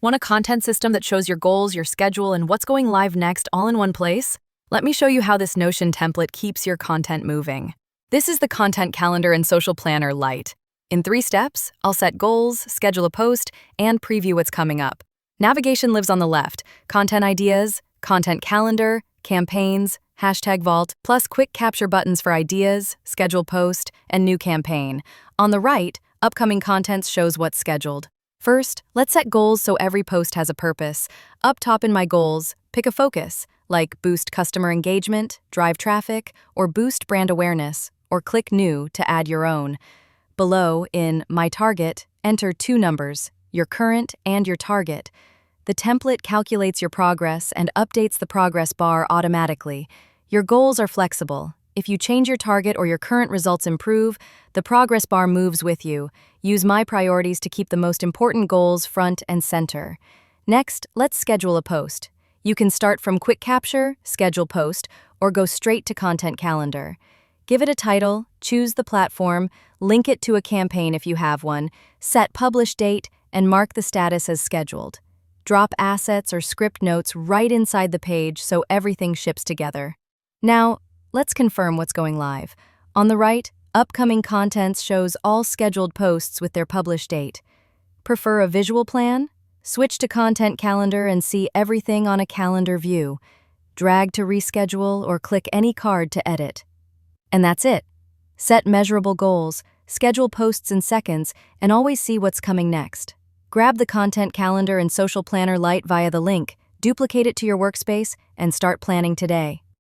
Want a content system that shows your goals, your schedule, and what's going live next all in one place? Let me show you how this Notion template keeps your content moving. This is the content calendar and social planner Lite. In 3 steps, I'll set goals, schedule a post, and preview what's coming up. Navigation lives on the left: content ideas, content calendar, campaigns, #vault, plus quick capture buttons for ideas, schedule post, and new campaign. On the right, upcoming content shows what's scheduled. First, let's set goals so every post has a purpose. Up top in my goals, pick a focus, like boost customer engagement, drive traffic, or boost brand awareness, or click New to add your own. Below, in My Target, enter 2 numbers, your current and your target. The template calculates your progress and updates the progress bar automatically. Your goals are flexible. If you change your target or your current results improve, the progress bar moves with you. Use My Priorities to keep the most important goals front and center. Next, let's schedule a post. You can start from Quick Capture, Schedule Post, or go straight to Content Calendar. Give it a title, choose the platform, link it to a campaign if you have one, set Publish Date, and mark the status as scheduled. Drop assets or script notes right inside the page so everything ships together. Now, let's confirm what's going live. On the right, Upcoming Contents shows all scheduled posts with their publish date. Prefer a visual plan? Switch to Content Calendar and see everything on a calendar view. Drag to reschedule or click any card to edit. And that's it. Set measurable goals, schedule posts in seconds, and always see what's coming next. Grab the Content Calendar and Social Planner Lite via the link, duplicate it to your workspace, and start planning today.